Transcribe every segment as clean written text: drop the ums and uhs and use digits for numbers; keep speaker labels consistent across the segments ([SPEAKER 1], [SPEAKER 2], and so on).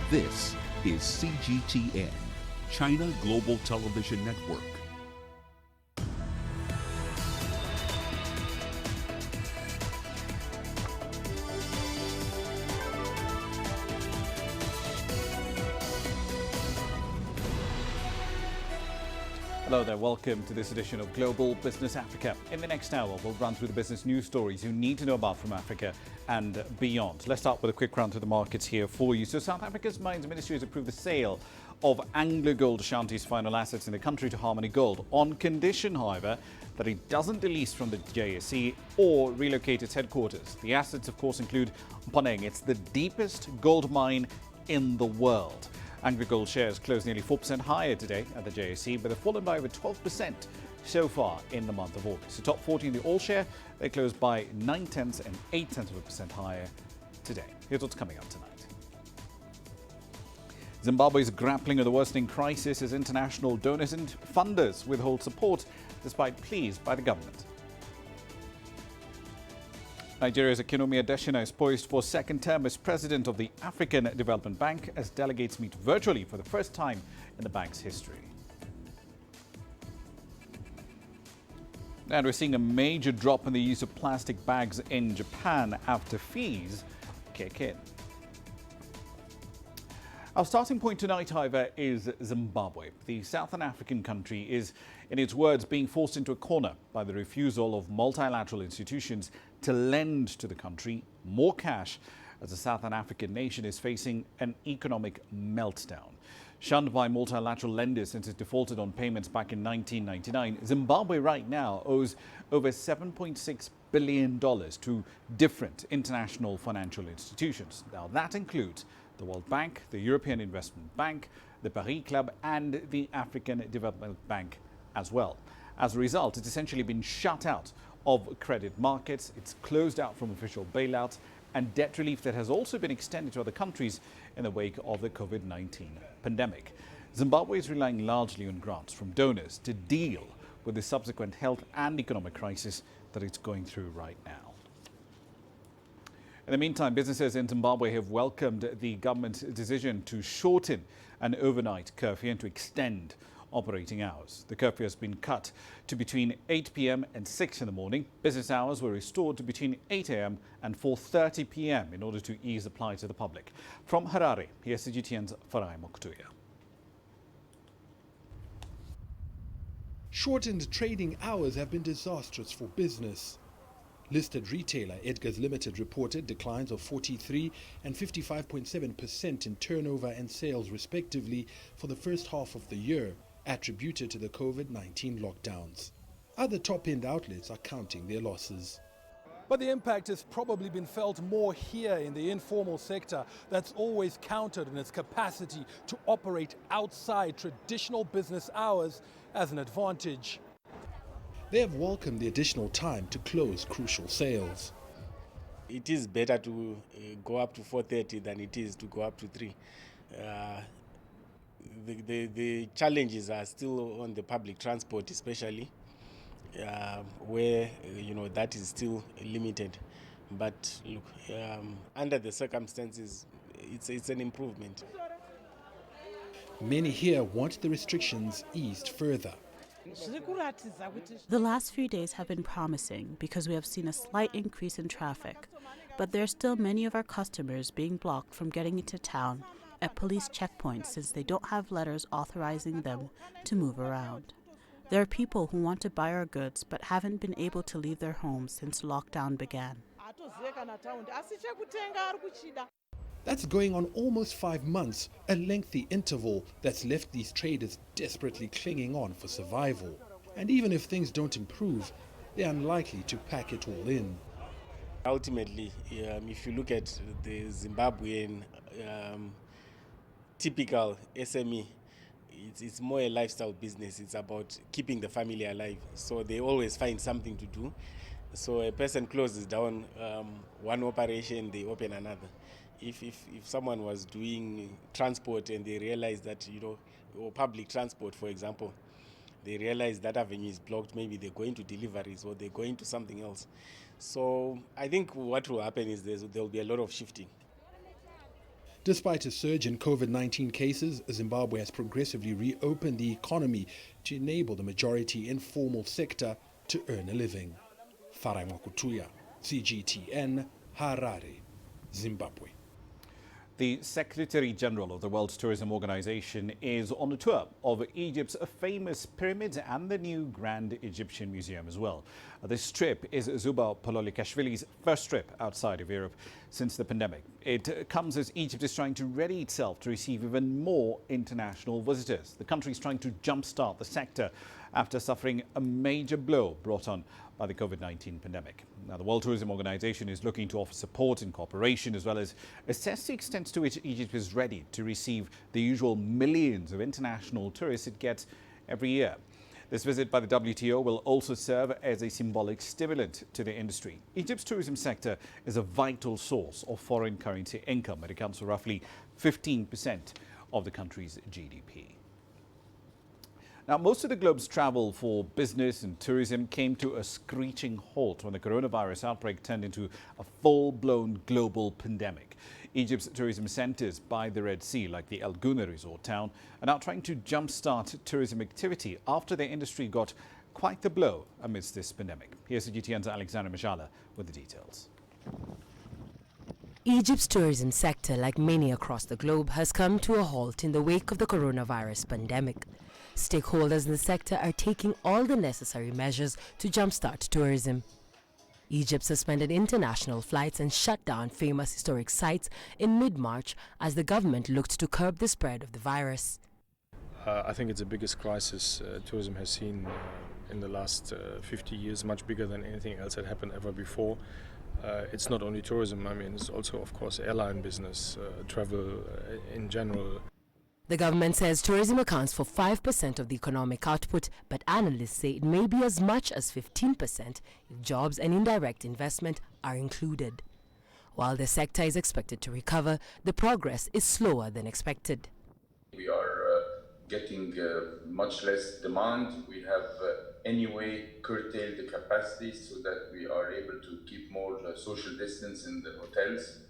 [SPEAKER 1] This is CGTN, China Global Television Network.
[SPEAKER 2] Hello there, welcome to this edition of Global Business Africa. In the next hour, we'll run through the business news stories you need to know about from Africa and beyond. Let's start with a quick run through the markets here for you. So South Africa's Mines Ministry has approved the sale of Anglo Gold Ashanti's final assets in the country to Harmony Gold, on condition, however, that it doesn't delist from the JSE or relocate its headquarters. The assets, of course, include Mponeng. It's the deepest gold mine in the world. Anglo Gold shares closed nearly 4% higher today at the JSE, but they've fallen by over 12% so far in the month of August. The top 40 in the all share, they closed by 0.9 and 0.8% higher today. Here's what's coming up tonight. Zimbabwe is grappling with a worsening crisis as international donors and funders withhold support despite pleas by the government. Nigeria's Akinwumi Adesina is poised for second term as president of the African Development Bank as delegates meet virtually for the first time in the bank's history. And we're seeing a major drop in the use of plastic bags in Japan after fees kick in. Our starting point tonight, however, is Zimbabwe. The Southern African country is, in its words, being forced into a corner by the refusal of multilateral institutions to lend to the country more cash as the Southern African nation is facing an economic meltdown. Shunned by multilateral lenders since it defaulted on payments back in 1999, Zimbabwe right now owes over $7.6 billion to different international financial institutions. Now, that includes the World Bank, the European Investment Bank, the Paris Club, and the African Development Bank as well. As a result, it's essentially been shut out of credit markets, it's closed out from official bailouts, and debt relief that has also been extended to other countries in the wake of the COVID-19 pandemic. Zimbabwe is relying largely on grants from donors to deal with the subsequent health and economic crisis that it's going through right now. In the meantime, businesses in Zimbabwe have welcomed the government's decision to shorten an overnight curfew and to extend operating hours. The curfew has been cut to between 8 p.m. and 6 in the morning. Business hours were restored to between 8 a.m. and 4:30 p.m. in order to ease the plight of the public. From Harare, here's CGTN's Farai Moktuya.
[SPEAKER 3] Shortened trading hours have been disastrous for business. Listed retailer Edgar's Limited reported declines of 43 and 55.7% in turnover and sales respectively for the first half of the year, attributed to the COVID-19 lockdowns. Other top-end outlets are counting their losses.
[SPEAKER 4] But the impact has probably been felt more here in the informal sector that's always counted on its capacity to operate outside traditional business hours as an advantage.
[SPEAKER 3] They have welcomed the additional time to close crucial sales.
[SPEAKER 5] It is better to go up to 4:30 than it is to go up to 3. The challenges are still on the public transport, especially where that is still limited. But look, under the circumstances, it's an improvement.
[SPEAKER 3] Many here want the restrictions eased further.
[SPEAKER 6] The last few days have been promising because we have seen a slight increase in traffic, but there are still many of our customers being blocked from getting into town at police checkpoints since they don't have letters authorizing them to move around. There are people who want to buy our goods but haven't been able to leave their homes since lockdown began.
[SPEAKER 3] That's going on almost 5 months, a lengthy interval that's left these traders desperately clinging on for survival. And even if things don't improve, they're unlikely to pack it all in.
[SPEAKER 5] Ultimately, if you look at the Zimbabwean typical SME, it's more a lifestyle business. It's about keeping the family alive. So they always find something to do. So a person closes down one operation, they open another. If someone was doing transport and they realize that, or public transport, for example, they realize that avenue is blocked, maybe they're going to deliveries or they're going to something else. So I think what will happen is there will be a lot of shifting.
[SPEAKER 3] Despite a surge in COVID-19 cases, Zimbabwe has progressively reopened the economy to enable the majority informal sector to earn a living. Farai Mwakutuya, CGTN, Harare, Zimbabwe.
[SPEAKER 2] The Secretary General of the World Tourism Organization is on a tour of Egypt's famous pyramids and the new Grand Egyptian Museum as well. This trip is Zuba Pololikashvili's first trip outside of Europe since the pandemic. It comes as Egypt is trying to ready itself to receive even more international visitors. The country is trying to jumpstart the sector after suffering a major blow brought on by the COVID-19 pandemic. Now, the World Tourism Organization is looking to offer support and cooperation as well as assess the extent to which Egypt is ready to receive the usual millions of international tourists it gets every year. This visit by the WTO will also serve as a symbolic stimulant to the industry. Egypt's tourism sector is a vital source of foreign currency income. It accounts for roughly 15% of the country's GDP. Now, most of the globe's travel for business and tourism came to a screeching halt when the coronavirus outbreak turned into a full-blown global pandemic. Egypt's tourism centres by the Red Sea, like the El Gouna resort town, are now trying to jumpstart tourism activity after their industry got quite the blow amidst this pandemic. Here's CGTN's Alexandra Majala with the details.
[SPEAKER 7] Egypt's tourism sector, like many across the globe, has come to a halt in the wake of the coronavirus pandemic. Stakeholders in the sector are taking all the necessary measures to jumpstart tourism. Egypt suspended international flights and shut down famous historic sites in mid-March as the government looked to curb the spread of the virus.
[SPEAKER 8] I think it's the biggest crisis tourism has seen in the last 50 years, much bigger than anything else that happened ever before. It's not only tourism, I mean, it's also, of course, airline business, travel in general.
[SPEAKER 7] The government says tourism accounts for 5% of the economic output, but analysts say it may be as much as 15% if jobs and indirect investment are included. While the sector is expected to recover, the progress is slower than expected.
[SPEAKER 9] We are getting much less demand. We have anyway curtailed the capacity so that we are able to keep more social distance in the hotels.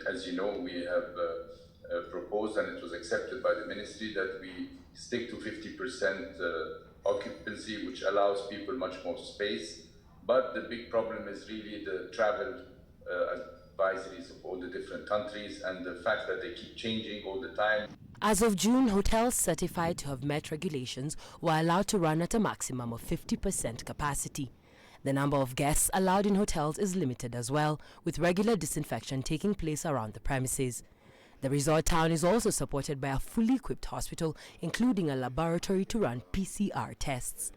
[SPEAKER 9] As you know, we have proposed, and it was accepted by the ministry, that we stick to 50% occupancy, which allows people much more space. But the big problem is really the travel advisories of all the different countries and the fact that they keep changing all the time.
[SPEAKER 7] As of June, hotels certified to have met regulations were allowed to run at a maximum of 50% capacity. The number of guests allowed in hotels is limited as well, with regular disinfection taking place around the premises. The resort town is also supported by a fully equipped hospital, including a laboratory to run PCR tests.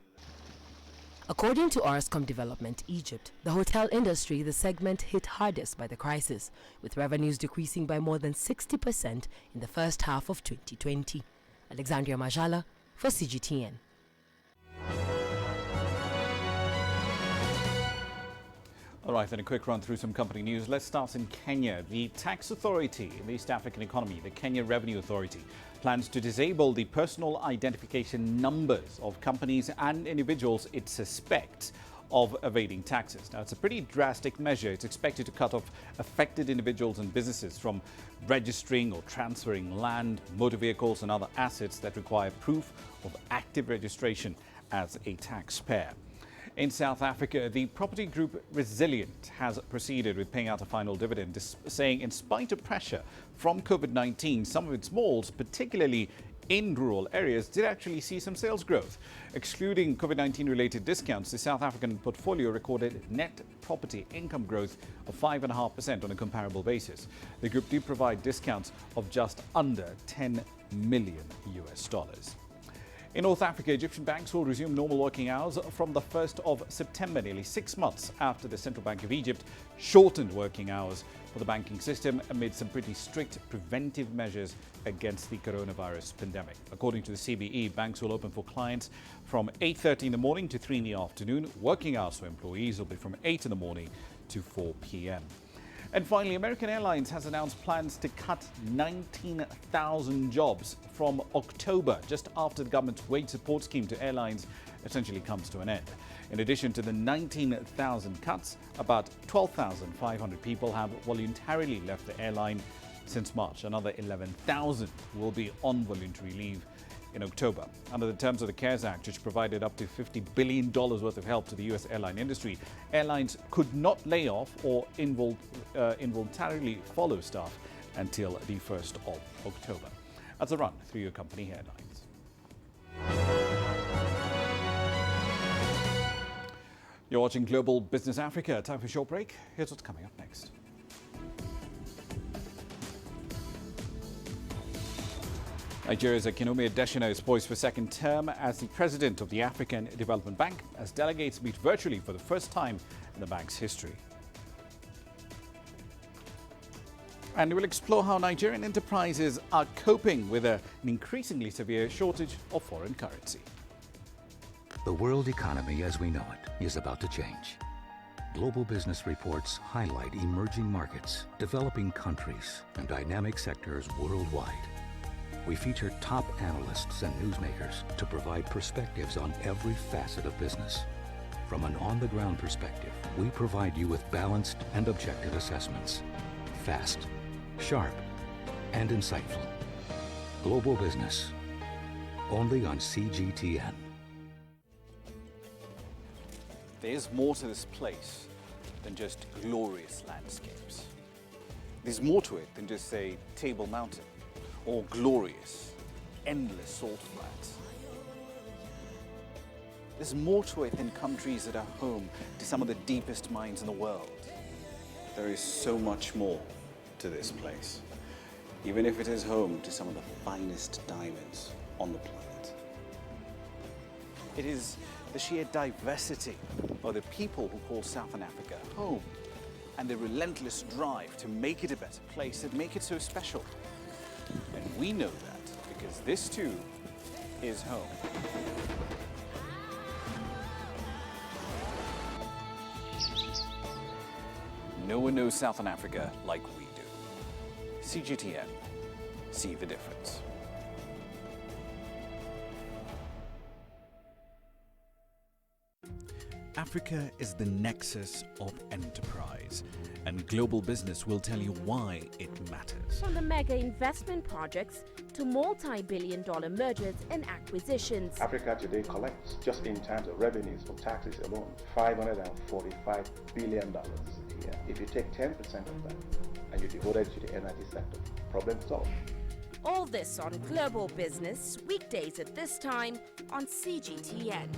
[SPEAKER 7] According to Orascom Development Egypt, the hotel industry, the segment hit hardest by the crisis, with revenues decreasing by more than 60% in the first half of 2020. Alexandra Majala for CGTN.
[SPEAKER 2] All right, then a quick run through some company news. Let's start in Kenya. The tax authority in the East African economy, the Kenya Revenue Authority, plans to disable the personal identification numbers of companies and individuals it suspects of evading taxes. Now, it's a pretty drastic measure. It's expected to cut off affected individuals and businesses from registering or transferring land, motor vehicles and other assets that require proof of active registration as a taxpayer. In South Africa, the property group Resilient has proceeded with paying out a final dividend, saying in spite of pressure from COVID-19, some of its malls, particularly in rural areas, did actually see some sales growth. Excluding COVID-19 related discounts, the South African portfolio recorded net property income growth of 5.5% on a comparable basis. The group did provide discounts of just under $10 million. In North Africa, Egyptian banks will resume normal working hours from the 1st of September, nearly 6 months after the Central Bank of Egypt shortened working hours for the banking system amid some pretty strict preventive measures against the coronavirus pandemic. According to the CBE, banks will open for clients from 8:30 in the morning to 3 in the afternoon. Working hours for employees will be from 8 in the morning to 4 p.m. And finally, American Airlines has announced plans to cut 19,000 jobs from October, just after the government's wage support scheme to airlines essentially comes to an end. In addition to the 19,000 cuts, about 12,500 people have voluntarily left the airline since March. Another 11,000 will be on voluntary leave in October. Under the terms of the CARES Act, which provided up to $50 billion worth of help to the U.S. airline industry, airlines could not lay off or involuntarily follow staff until the 1st of October. That's a run through your company headlines. You're watching Global Business Africa. Time for a short break. Here's what's coming up next. Nigeria's Akinwumi Adesina is poised for second term as the president of the African Development Bank, as delegates meet virtually for the first time in the bank's history. And we'll explore how Nigerian enterprises are coping with an increasingly severe shortage of foreign currency.
[SPEAKER 10] The world economy as we know it is about to change. Global business reports highlight emerging markets, developing countries, and dynamic sectors worldwide. We feature top analysts and newsmakers to provide perspectives on every facet of business. From an on-the-ground perspective, we provide you with balanced and objective assessments. Fast, sharp, and insightful. Global Business, only on CGTN.
[SPEAKER 2] There's more to this place than just glorious landscapes. There's more to it than just, say, Table Mountain or glorious, endless salt flats. There's more to it than countries that are home to some of the deepest mines in the world. There is so much more to this place, even if it is home to some of the finest diamonds on the planet. It is the sheer diversity of the people who call Southern Africa home and the relentless drive to make it a better place that make it so special. And we know that because this too is home. No one knows Southern Africa like we do. CGTN, see the difference. Africa is the nexus of enterprise, and Global Business will tell you why it matters.
[SPEAKER 11] From the mega investment projects to multi-billion-dollar mergers and acquisitions.
[SPEAKER 12] Africa today collects, just in terms of revenues from taxes alone, $545 billion a year. If you take 10% of that and you devote it to the energy sector, problem solved.
[SPEAKER 11] All this on Global Business, weekdays at this time on CGTN.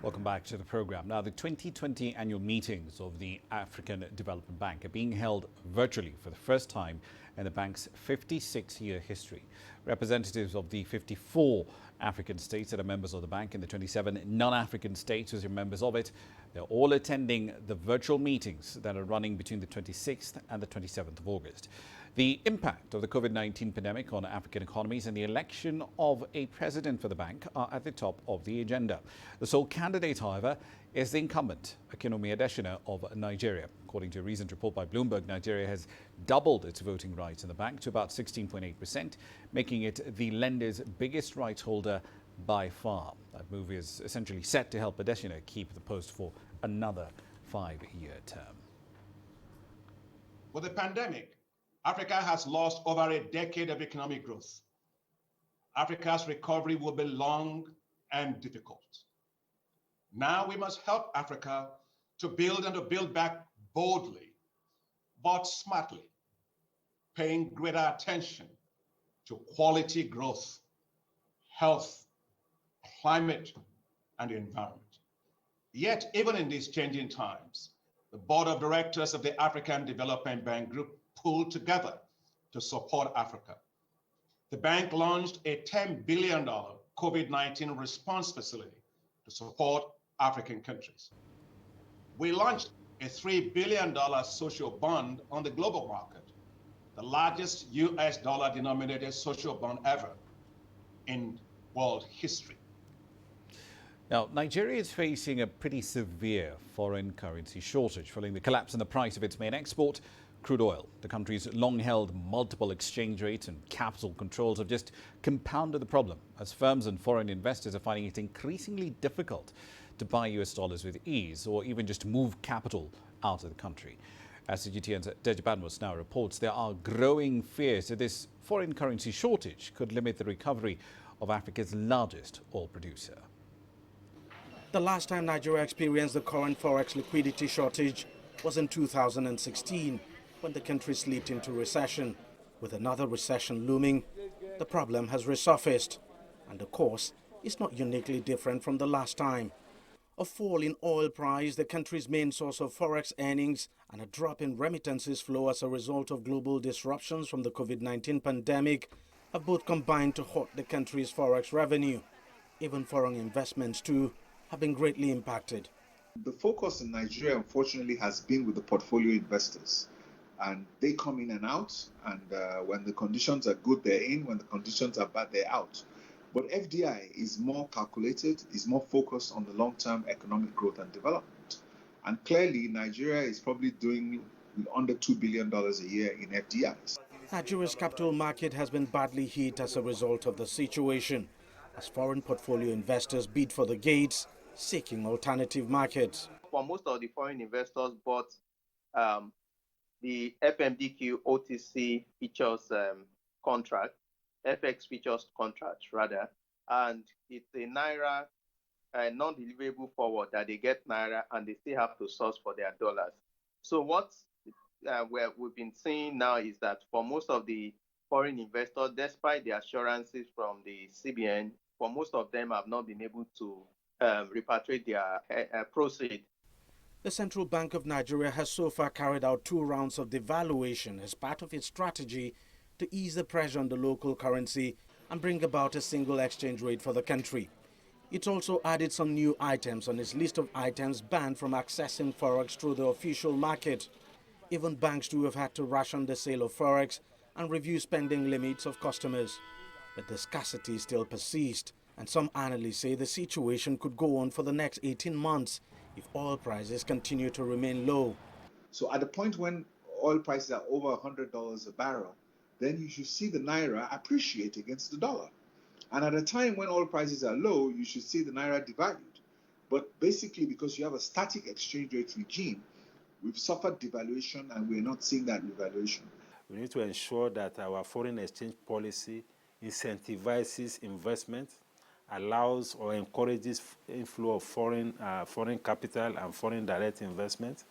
[SPEAKER 2] Welcome back to the program. Now, the 2020 annual meetings of the African Development Bank are being held virtually for the first time in the bank's 56-year history. Representatives of the 54 African states that are members of the bank and the 27 non-African states who are members of it, they're all attending the virtual meetings that are running between the 26th and the 27th of August. The impact of the COVID-19 pandemic on African economies and the election of a president for the bank are at the top of the agenda. The sole candidate, however, is the incumbent, Akinwumi Adesina of Nigeria. According to a recent report by Bloomberg, Nigeria has doubled its voting rights in the bank to about 16.8%, making it the lender's biggest rights holder by far. That move is essentially set to help Adesina keep the post for another 5-year term.
[SPEAKER 13] With the pandemic, Africa has lost over a decade of economic growth. Africa's recovery will be long and difficult. Now we must help Africa to build and to build back boldly, but smartly, paying greater attention to quality growth, health, climate, and the environment. Yet, even in these changing times, the board of directors of the African Development Bank Group pulled together to support Africa. The bank launched a $10 billion COVID-19 response facility to support African countries. We launched a $3 billion social bond on the global market, the largest US dollar denominated social bond ever in world history.
[SPEAKER 2] Now, Nigeria is facing a pretty severe foreign currency shortage following the collapse in the price of its main export, crude oil. The country's long-held multiple exchange rates and capital controls have just compounded the problem, as firms and foreign investors are finding it increasingly difficult to buy US dollars with ease or even just move capital out of the country. As CGTN's Deji Badmus now reports, there are growing fears that this foreign currency shortage could limit the recovery of Africa's largest oil producer.
[SPEAKER 14] The last time Nigeria experienced the current forex liquidity shortage was in 2016, when the country slipped into recession. With another recession looming, the problem has resurfaced, and the course is not uniquely different from the last time. A fall in oil price, the country's main source of forex earnings, and a drop in remittances flow as a result of global disruptions from the COVID-19 pandemic have both combined to hurt the country's forex revenue. Even foreign investments, too, have been greatly impacted.
[SPEAKER 15] The focus in Nigeria, unfortunately, has been with the portfolio investors. And they come in and out, and when the conditions are good, they're in. When the conditions are bad, they're out. But FDI is more calculated, is more focused on the long-term economic growth and development. And clearly, Nigeria is probably doing under $2 billion a year in FDIs.
[SPEAKER 14] Nigeria's capital market has been badly hit as a result of the situation, as foreign portfolio investors bid for the gates, seeking alternative markets.
[SPEAKER 16] For most of the foreign investors bought the FMDQ OTC futures contract, FX futures contract rather, and it's a Naira non-deliverable forward that they get Naira and they still have to source for their dollars. So what we've been seeing now is that for most of the foreign investors, despite the assurances from the CBN, for most of them have not been able to repatriate their proceeds.
[SPEAKER 14] The Central Bank of Nigeria has so far carried out 2 rounds of devaluation as part of its strategy to ease the pressure on the local currency and bring about a single exchange rate for the country. It also added some new items on its list of items banned from accessing forex through the official market. Even banks too have had to ration the sale of forex and review spending limits of customers. But the scarcity still persists, and some analysts say the situation could go on for the next 18 months if oil prices continue to remain low.
[SPEAKER 15] So at the point when oil prices are over $100 a barrel, then you should see the Naira appreciate against the dollar. And at a time when oil prices are low, you should see the Naira devalued. But basically, because you have a static exchange rate regime, we've suffered devaluation and we're not seeing that revaluation.
[SPEAKER 17] We need to ensure that our foreign exchange policy incentivizes investment, allows or encourages inflow of foreign capital and foreign direct investment.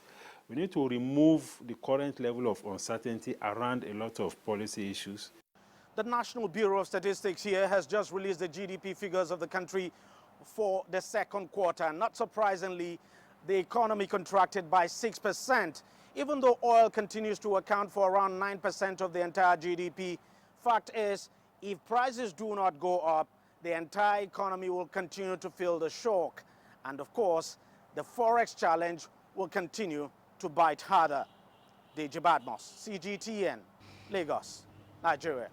[SPEAKER 17] We need to remove the current level of uncertainty around a lot of policy issues.
[SPEAKER 14] The National Bureau of Statistics here has just released the GDP figures of the country for the second quarter. Not surprisingly, the economy contracted by 6%, even though oil continues to account for around 9% of the entire GDP. Fact is, if prices do not go up, the entire economy will continue to feel the shock. And of course, the forex challenge will continue to bite harder. Deji Badmus, CGTN, Lagos, Nigeria.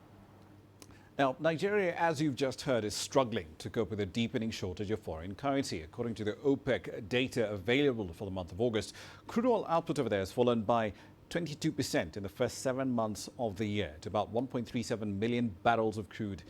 [SPEAKER 2] Now, Nigeria, as you've just heard, is struggling to cope with a deepening shortage of foreign currency. According to the OPEC data available for the month of August, crude oil output over there has fallen by 22% in the first 7 months of the year to about 1.37 million barrels of crude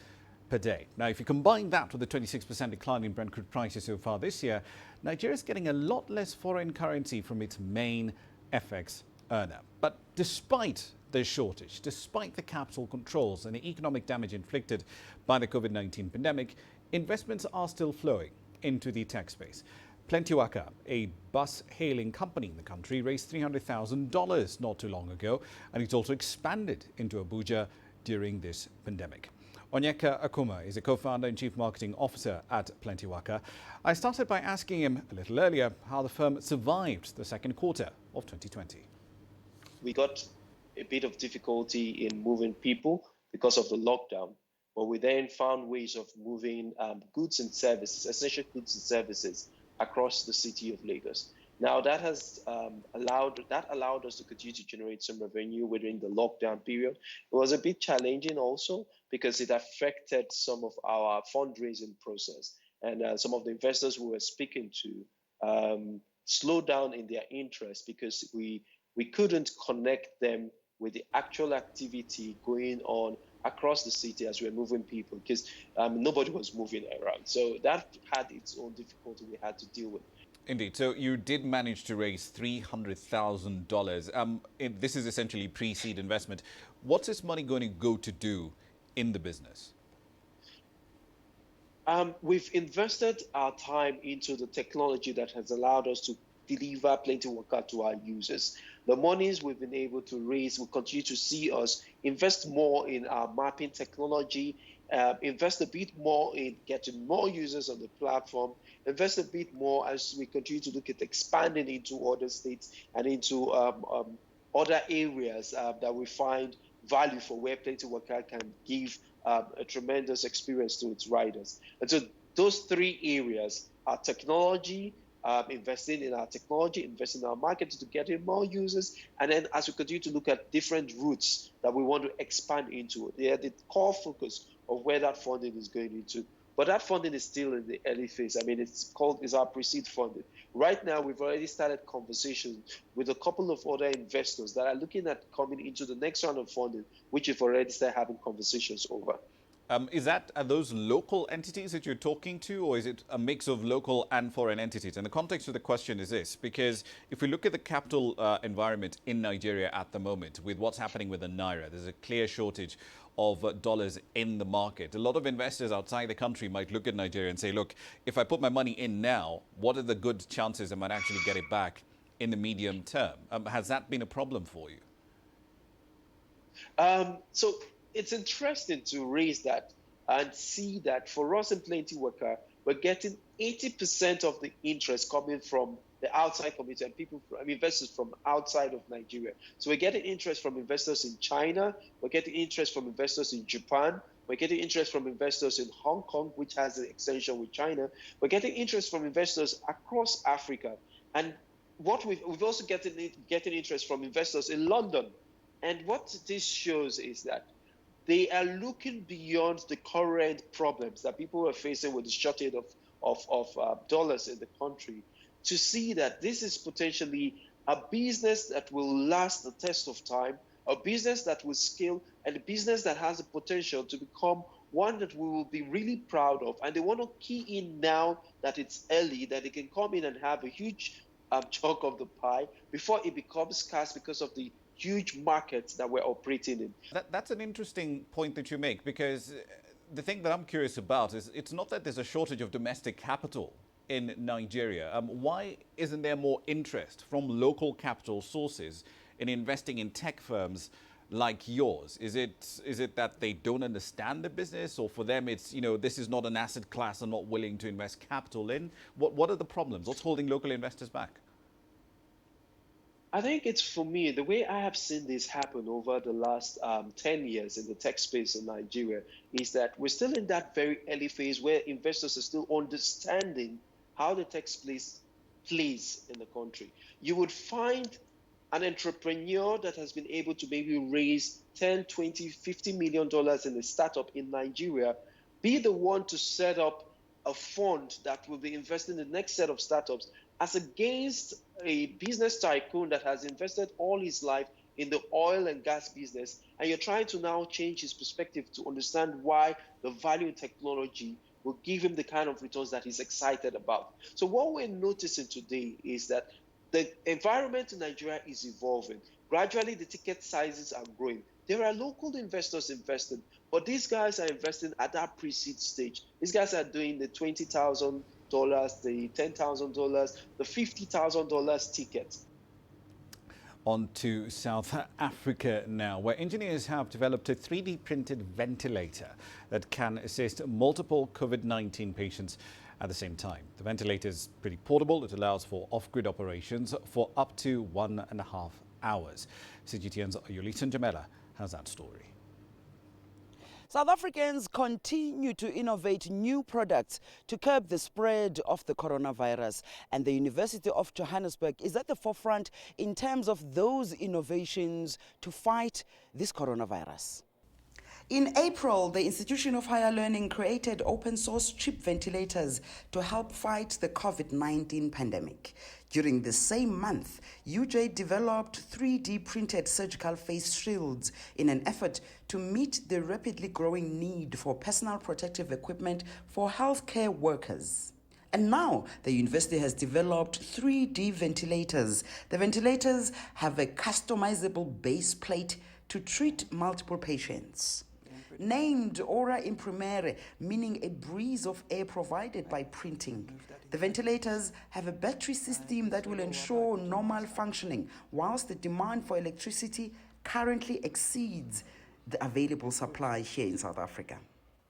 [SPEAKER 2] per day. Now, if you combine that with the 26% decline in Brent crude prices so far this year, Nigeria is getting a lot less foreign currency from its main FX earner. But despite the shortage, despite the capital controls and the economic damage inflicted by the COVID-19 pandemic, investments are still flowing into the tech space. Plentiwaka, a bus-hailing company in the country, raised $300,000 not too long ago, and it's also expanded into Abuja during this pandemic. Onyeka Akuma is a co-founder and chief marketing officer at Plentiwaka. I started by asking him a little earlier how the firm survived the second quarter of 2020.
[SPEAKER 18] We got a bit of difficulty in moving people because of the lockdown, but we then found ways of moving goods and services, essential goods and services, across the city of Lagos. Now that has allowed us to continue to generate some revenue within the lockdown period. It was a bit challenging also because it affected some of our fundraising process, and some of the investors we were speaking to slowed down in their interest because we couldn't connect them with the actual activity going on across the city as we're moving people, because nobody was moving around. So that had its own difficulty we had to deal with.
[SPEAKER 2] Indeed. So you did manage to raise $300,000. This is essentially pre-seed investment. What's this money going to go to do in the business?
[SPEAKER 18] We've invested our time into the technology that has allowed us to deliver plenty worker to our users. The monies we've been able to raise will continue to see us invest more in our mapping technology, invest a bit more in getting more users on the platform, invest a bit more as we continue to look at expanding into other states and into other areas that we find value for, where plenty worker can give a tremendous experience to its riders. And so those three areas are technology, investing in our technology, investing in our market to get in more users, and then as we continue to look at different routes that we want to expand into, they are the core focus of where that funding is going into. But that funding is still in the early phase. I mean, it's our pre-seed funding. Right now, we've already started conversations with a couple of other investors that are looking at coming into the next round of funding, which we've already started having conversations over.
[SPEAKER 2] Are those local entities that you're talking to, or is it a mix of local and foreign entities? And the context of the question is this, because if we look at the capital environment in Nigeria at the moment, with what's happening with the Naira, there's a clear shortage of dollars in the market. A lot of investors outside the country might look at Nigeria and say, look, if I put my money in now, what are the good chances I might actually get it back in the medium term? Has that been a problem for you?
[SPEAKER 18] So it's interesting to raise that and see that for us in Plenty Worker, we're getting 80% of the interest coming from the outside community and investors from outside of Nigeria. So we're getting interest from investors in China, we're getting interest from investors in Japan, we're getting interest from investors in Hong Kong, which has an extension with China. We're getting interest from investors across Africa. And what we've also getting interest from investors in London. And what this shows is that they are looking beyond the current problems that people are facing with the shortage of dollars in the country to see that this is potentially a business that will last the test of time, a business that will scale, and a business that has the potential to become one that we will be really proud of. And they want to key in now that it's early, that they can come in and have a huge chunk of the pie before it becomes scarce because of the huge markets that we're operating in.
[SPEAKER 2] That's an interesting point that you make, because the thing that I'm curious about is it's not that there's a shortage of domestic capital in Nigeria. Why isn't there more interest from local capital sources in investing in tech firms like yours? Is it that they don't understand the business, or for them it's, this is not an asset class and not willing to invest capital in? What are the problems? What's holding local investors back?
[SPEAKER 18] I think it's, for me, the way I have seen this happen over the last 10 years in the tech space in Nigeria is that we're still in that very early phase where investors are still understanding how the tech space plays in the country. You would find an entrepreneur that has been able to maybe raise $10, $20, $50 million in a startup in Nigeria, be the one to set up a fund that will be investing in the next set of startups, as against a business tycoon that has invested all his life in the oil and gas business, and you're trying to now change his perspective to understand why the value in technology will give him the kind of returns that he's excited about. So what we're noticing today is that the environment in Nigeria is evolving. Gradually, the ticket sizes are growing. There are local investors investing, but these guys are investing at that pre-seed stage. These guys are doing the $20,000, the $10,000, the $50,000 ticket.
[SPEAKER 2] On to South Africa now, where engineers have developed a 3D printed ventilator that can assist multiple COVID-19 patients at the same time. The ventilator is pretty portable. It allows for off-grid operations for up to 1.5 hours. CGTN's Yolita Jamela has that story.
[SPEAKER 19] South Africans continue to innovate new products to curb the spread of the coronavirus, and the University of Johannesburg is at the forefront in terms of those innovations to fight this coronavirus. In April, the Institution of Higher Learning created open-source cheap ventilators to help fight the COVID-19 pandemic. During the same month, UJ developed 3D printed surgical face shields in an effort to meet the rapidly growing need for personal protective equipment for healthcare workers. And now the university has developed 3D ventilators. The ventilators have a customizable base plate to treat multiple patients. Named ora imprimere, meaning a breeze of air provided by printing. The ventilators have a battery system that will ensure normal functioning, whilst the demand for electricity currently exceeds the available supply here in South Africa.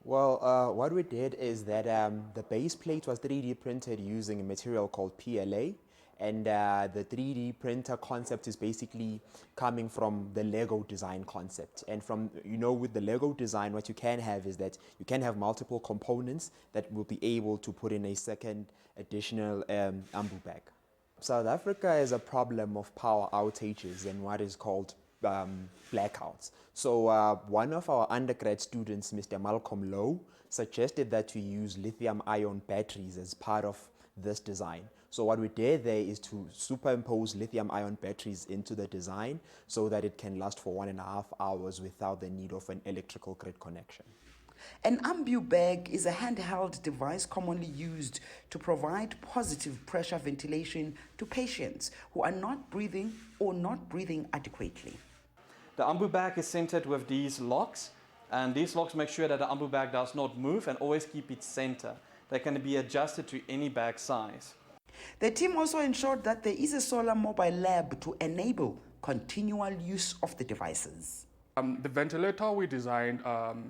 [SPEAKER 20] Well, what we did is that the base plate was 3D printed using a material called PLA, and the 3D printer concept is basically coming from the Lego design concept. And from, with the Lego design, what you can have is that you can have multiple components that will be able to put in a second additional ambu bag. South Africa has a problem of power outages and what is called blackouts. So one of our undergrad students, Mr. Malcolm Lowe, suggested that we use lithium-ion batteries as part of this design. So what we did there is to superimpose lithium-ion batteries into the design so that it can last for 1.5 hours without the need of an electrical grid connection.
[SPEAKER 19] An ambu bag is a handheld device commonly used to provide positive pressure ventilation to patients who are not breathing or not breathing adequately.
[SPEAKER 21] The ambu bag is centered with these locks, and these locks make sure that the ambu bag does not move and always keep its center. They can be adjusted to any bag size.
[SPEAKER 19] The team also ensured that there is a solar mobile lab to enable continual use of the devices.
[SPEAKER 22] The ventilator we designed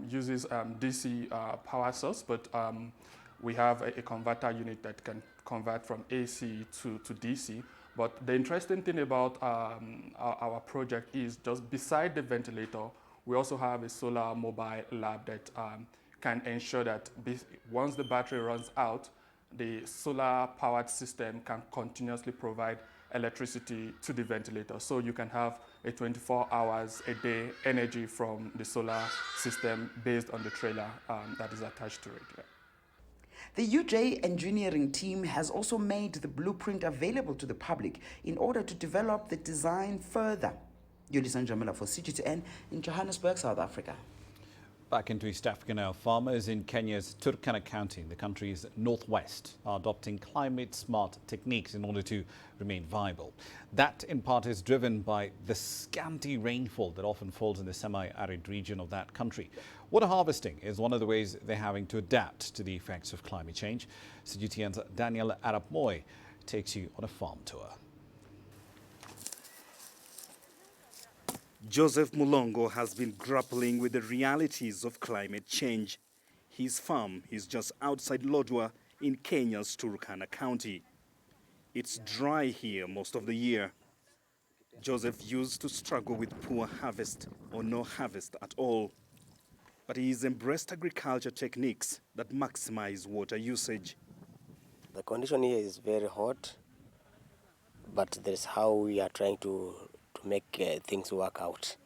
[SPEAKER 22] uses DC power source, but we have a converter unit that can convert from AC to DC. But the interesting thing about our project is just beside the ventilator, we also have a solar mobile lab that can ensure that once the battery runs out, the solar-powered system can continuously provide electricity to the ventilator. So you can have a 24 hours a day energy from the solar system based on the trailer that is attached to it. Yeah.
[SPEAKER 19] The UJ engineering team has also made the blueprint available to the public in order to develop the design further. Yolisa Njamela for CGTN in Johannesburg, South Africa.
[SPEAKER 2] Back into East Africa now. Farmers in Kenya's Turkana County, in the country's northwest, are adopting climate-smart techniques in order to remain viable. That, in part, is driven by the scanty rainfall that often falls in the semi-arid region of that country. Water harvesting is one of the ways they're having to adapt to the effects of climate change. CGTN's Daniel Arap-Moy takes you on a farm tour.
[SPEAKER 23] Joseph Mulongo has been grappling with the realities of climate change. His farm is just outside Lodwar in Kenya's Turkana County. It's dry here most of the year. Joseph used to struggle with poor harvest or no harvest at all. But he's embraced agriculture techniques that maximize water usage.
[SPEAKER 24] The condition here is very hot, but that's how we are trying to make things work out.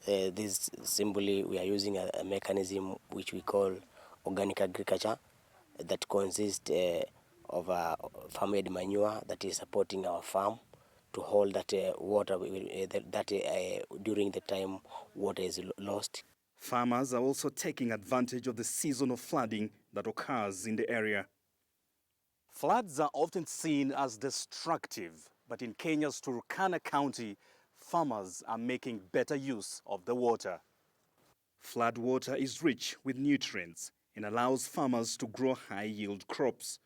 [SPEAKER 24] This simply, we are using a mechanism which we call organic agriculture that consists of farm-made manure that is supporting our farm to hold that water during the time water is lost.
[SPEAKER 23] Farmers are also taking advantage of the seasonal flooding that occurs in the area. Floods are often seen as destructive, but in Kenya's Turkana County, farmers are making better use of the water. Flood water is rich with nutrients and allows farmers to grow high-yield crops.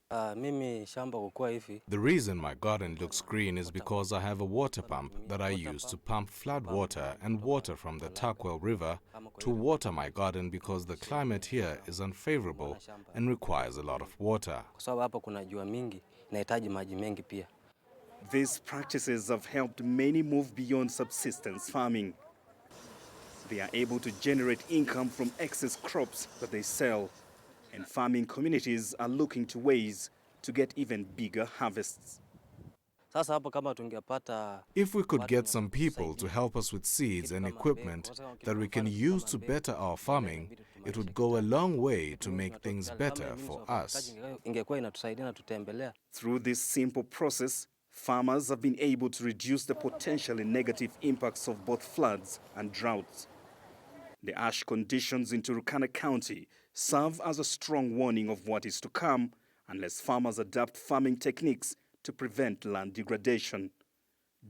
[SPEAKER 25] The reason my garden looks green is because I have a water pump that I use to pump flood water and water from the Takwel River to water my garden because the climate here is unfavorable and requires a lot of water.
[SPEAKER 23] These practices have helped many move beyond subsistence farming. They are able to generate income from excess crops that they sell, and farming communities are looking to ways to get even bigger harvests.
[SPEAKER 25] If we could get some people to help us with seeds and equipment that we can use to better our farming, it would go a long way to make things better for us.
[SPEAKER 23] Through this simple process, farmers have been able to reduce the potentially negative impacts of both floods and droughts. The ash conditions in Turkana County serve as a strong warning of what is to come unless farmers adapt farming techniques to prevent land degradation.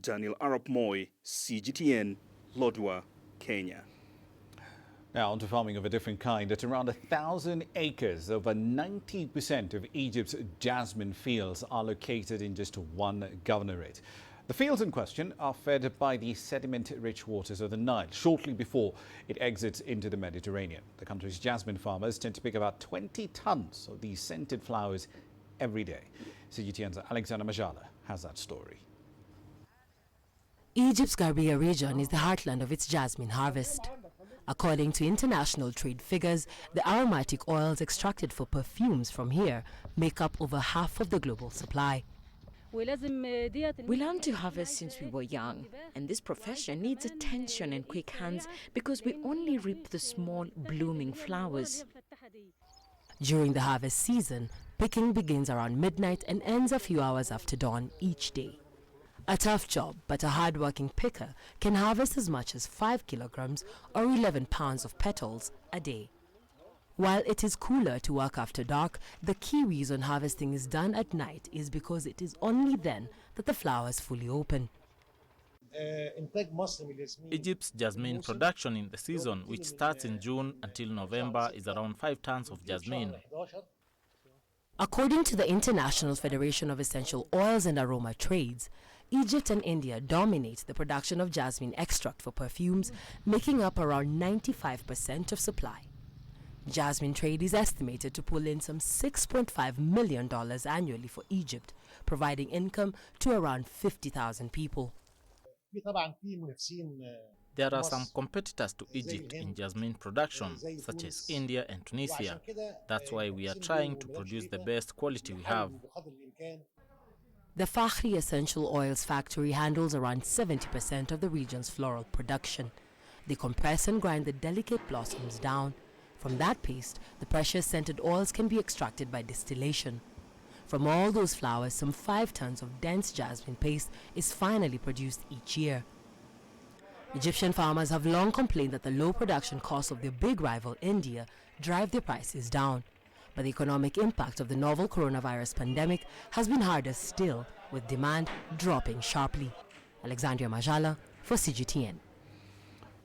[SPEAKER 23] Daniel Arap Moi, CGTN, Lodwar, Kenya.
[SPEAKER 2] Now, onto farming of a different kind. At around 1,000 acres, over 90% of Egypt's jasmine fields are located in just one governorate. The fields in question are fed by the sediment-rich waters of the Nile shortly before it exits into the Mediterranean. The country's jasmine farmers tend to pick about 20 tons of these scented flowers every day. CGTN's Alexander Majala has that story.
[SPEAKER 7] Egypt's Garbia region is the heartland of its jasmine harvest. According to international trade figures, the aromatic oils extracted for perfumes from here make up over half of the global supply.
[SPEAKER 1] We learned to harvest since we were young, and this profession needs attention and quick hands because we only reap the small blooming flowers.
[SPEAKER 7] During the harvest season, picking begins around midnight and ends a few hours after dawn each day. A tough job, but a hard-working picker can harvest as much as 5 kilograms or 11 pounds of petals a day. While it is cooler to work after dark, the key reason harvesting is done at night is because it is only then that the flowers fully open.
[SPEAKER 3] Egypt's jasmine production in the season, which starts in June until November, is around 5 tons of jasmine.
[SPEAKER 7] According to the International Federation of Essential Oils and Aroma Trades, Egypt and India dominate the production of jasmine extract for perfumes, making up around 95% of supply. Jasmine trade is estimated to pull in some $6.5 million annually for Egypt, providing income to around 50,000 people.
[SPEAKER 3] There are some competitors to Egypt in jasmine production, such as India and Tunisia. That's why we are trying to produce the best quality we have.
[SPEAKER 7] The Fakhri Essential Oils factory handles around 70% of the region's floral production. They compress and grind the delicate blossoms down. From that paste, the precious scented oils can be extracted by distillation. From all those flowers, some 5 tons of dense jasmine paste is finally produced each year. Egyptian farmers have long complained that the low production costs of their big rival India drive their prices down. But the economic impact of the novel coronavirus pandemic has been harder still, with demand dropping sharply. Alexandria Majala for CGTN.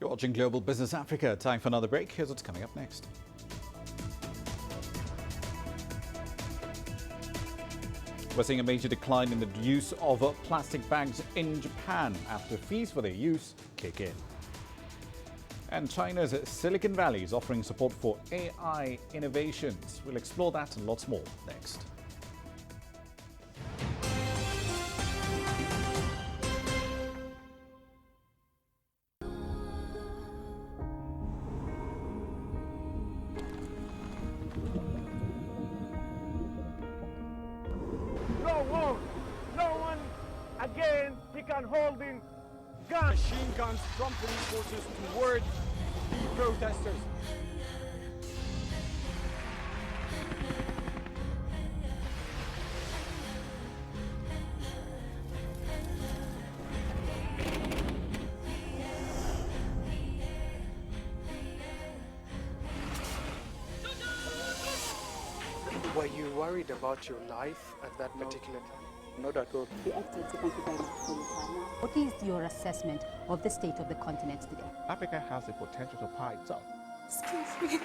[SPEAKER 2] You're watching Global Business Africa. Time for another break. Here's what's coming up next. We're seeing a major decline in the use of plastic bags in Japan after fees for their use kick in. And China's Silicon Valley is offering support for AI innovations. We'll explore that and lots more next.
[SPEAKER 4] No one again, he can hold in guns. Machine guns from police forces toward the protesters.
[SPEAKER 5] Were you worried about your life at that particular time?
[SPEAKER 4] Not at all.
[SPEAKER 6] The activity, thank you very much for your time. What is your assessment of the state of the continent today?
[SPEAKER 4] Africa has the potential to power itself.
[SPEAKER 6] Excuse me.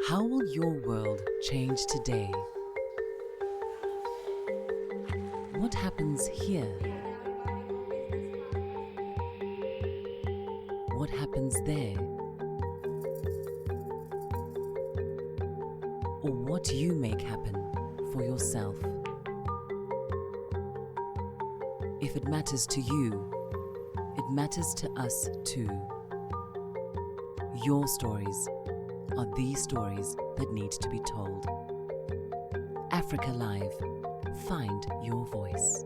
[SPEAKER 26] How will your world change today? What happens here? What happens there? Or what you make happen for yourself? If it matters to you, it matters to us too. Your stories are these stories that need to be told. Africa Live. Find your voice.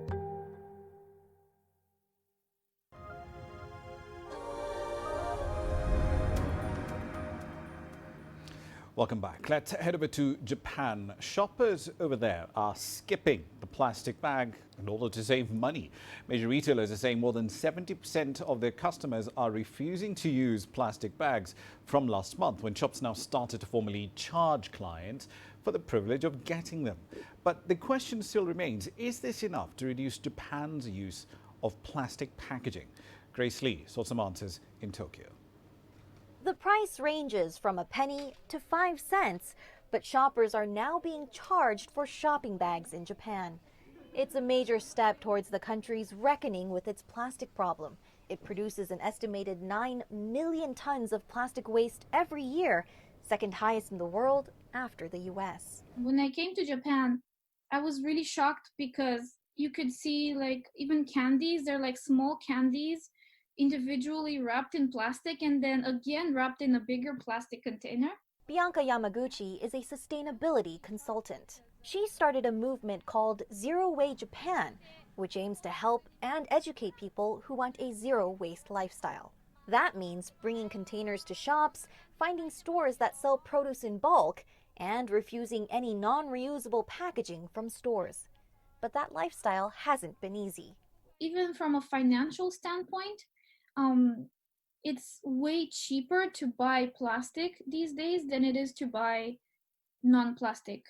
[SPEAKER 2] Welcome back. Let's head over to Japan. Shoppers over there are skipping the plastic bag in order to save money. Major retailers are saying more than 70% of their customers are refusing to use plastic bags from last month, when shops now started to formally charge clients for the privilege of getting them. But the question still remains, is this enough to reduce Japan's use of plastic packaging? Grace Lee saw some answers in Tokyo.
[SPEAKER 8] The price ranges from a penny to 5 cents, but shoppers are now being charged for shopping bags in Japan. It's a major step towards the country's reckoning with its plastic problem. It produces an estimated 9 million tons of plastic waste every year, second highest in the world after the US.
[SPEAKER 9] When I came to Japan, I was really shocked because you could see even candies, they're like small candies, individually wrapped in plastic and then again wrapped in a bigger plastic container.
[SPEAKER 8] Bianca Yamaguchi is a sustainability consultant. She started a movement called Zero Waste Japan, which aims to help and educate people who want a zero-waste lifestyle. That means bringing containers to shops, finding stores that sell produce in bulk, and refusing any non-reusable packaging from stores. But that lifestyle hasn't been easy.
[SPEAKER 9] Even from a financial standpoint, it's way cheaper to buy plastic these days than it is to buy non-plastic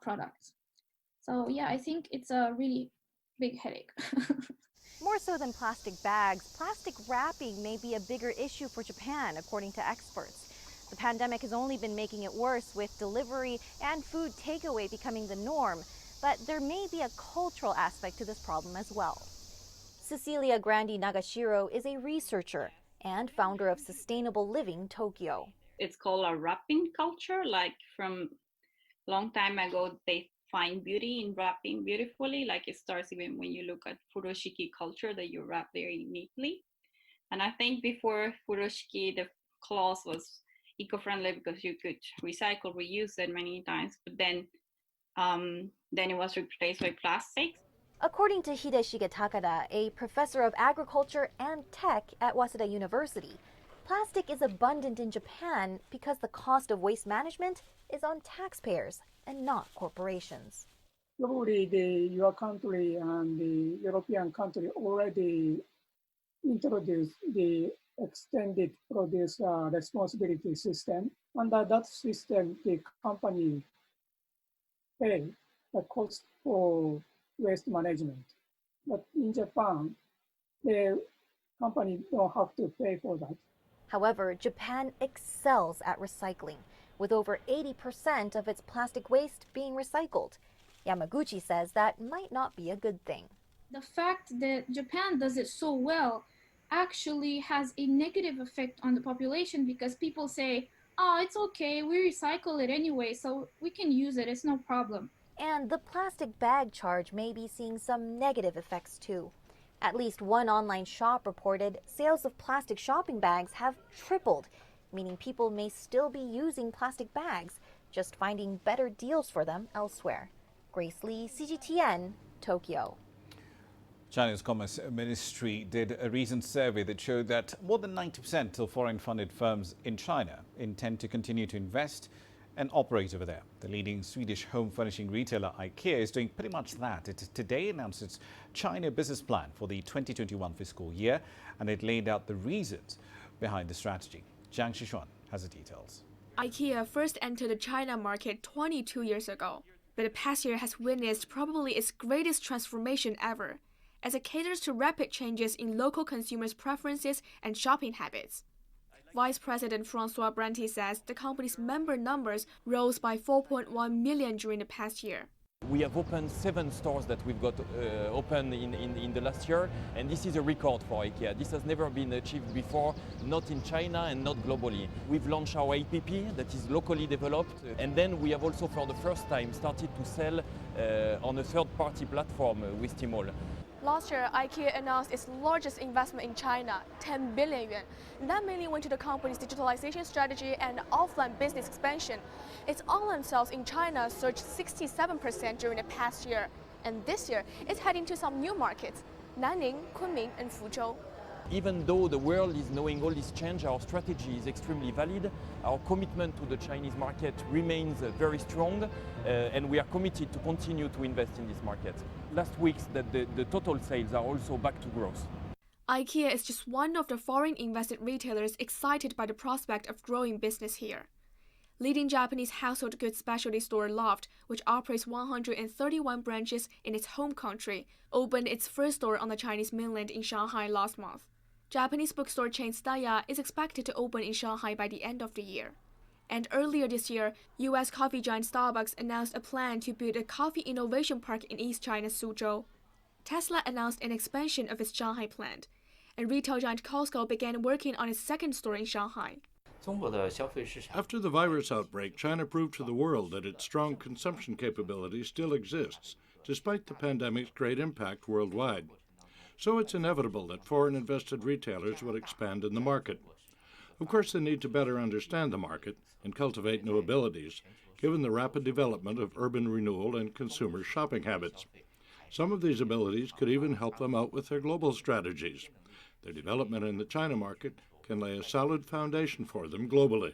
[SPEAKER 9] products. So yeah, I think it's a really big headache.
[SPEAKER 8] More so than plastic bags, plastic wrapping may be a bigger issue for Japan, according to experts. The pandemic has only been making it worse, with delivery and food takeaway becoming the norm, but there may be a cultural aspect to this problem as well. Cecilia Grandi Nagashiro is a researcher and founder of Sustainable Living Tokyo.
[SPEAKER 10] It's called a wrapping culture. Like from long time ago, they find beauty in wrapping beautifully. Like it starts even when you look at furoshiki culture, that you wrap very neatly. And I think before furoshiki, the cloth was eco-friendly because you could recycle, reuse it many times. But then it was replaced by plastics.
[SPEAKER 8] According to Hideshige Takada, a professor of agriculture and tech at Waseda University, plastic is abundant in Japan because the cost of waste management is on taxpayers and not corporations.
[SPEAKER 11] Probably your country and the European country already introduced the extended produce responsibility system. Under that system, the company pay the cost for waste management. But in Japan, the company don't have to pay for that.
[SPEAKER 8] However, Japan excels at recycling, with over 80% of its plastic waste being recycled. Yamaguchi says that might not be a good thing.
[SPEAKER 9] The fact that Japan does it so well actually has a negative effect on the population, because people say, oh, it's okay, we recycle it anyway, so we can use it, it's no problem.
[SPEAKER 8] And the plastic bag charge may be seeing some negative effects too. At least one online shop reported sales of plastic shopping bags have tripled, meaning people may still be using plastic bags, just finding better deals for them elsewhere. Grace Lee, CGTN, Tokyo.
[SPEAKER 2] China's Commerce Ministry did a recent survey that showed that more than 90% of foreign-funded firms in China intend to continue to invest and operate over there. The leading Swedish home furnishing retailer IKEA is doing pretty much that. It today announced its China business plan for the 2021 fiscal year, and it laid out the reasons behind the strategy. Zhang Shishuan has the details.
[SPEAKER 12] IKEA first entered the China market 22 years ago, but the past year has witnessed probably its greatest transformation ever, as it caters to rapid changes in local consumers' preferences and shopping habits. Vice President Francois Branty says the company's member numbers rose by 4.1 million during the past year.
[SPEAKER 13] We have opened 7 stores that we've got open in the last year, and this is a record for IKEA. This has never been achieved before, not in China and not globally. We've launched our APP that is locally developed, and then we have also for the first time started to sell on a third-party platform with Tmall.
[SPEAKER 12] Last year, IKEA announced its largest investment in China, 10 billion yuan. That mainly went to the company's digitalization strategy and offline business expansion. Its online sales in China surged 67% during the past year. And this year, it's heading to some new markets, Nanning, Kunming, and Fuzhou.
[SPEAKER 13] Even though the world is knowing all this change, our strategy is extremely valid. Our commitment to the Chinese market remains very strong, and we are committed to continue to invest in this market. Last week, the total sales are also back to growth.
[SPEAKER 12] IKEA is just one of the foreign invested retailers excited by the prospect of growing business here. Leading Japanese household goods specialty store Loft, which operates 131 branches in its home country, opened its first store on the Chinese mainland in Shanghai last month. Japanese bookstore chain Staya is expected to open in Shanghai by the end of the year. And earlier this year, U.S. coffee giant Starbucks announced a plan to build a coffee innovation park in East China's Suzhou. Tesla announced an expansion of its Shanghai plant, and retail giant Costco began working on its second store in Shanghai.
[SPEAKER 14] After the virus outbreak, China proved to the world that its strong consumption capability still exists, despite the pandemic's great impact worldwide. So it's inevitable that foreign invested retailers will expand in the market. Of course, they need to better understand the market and cultivate new abilities, given the rapid development of urban renewal and consumer shopping habits. Some of these abilities could even help them out with their global strategies. Their development in the China market can lay a solid foundation for them globally.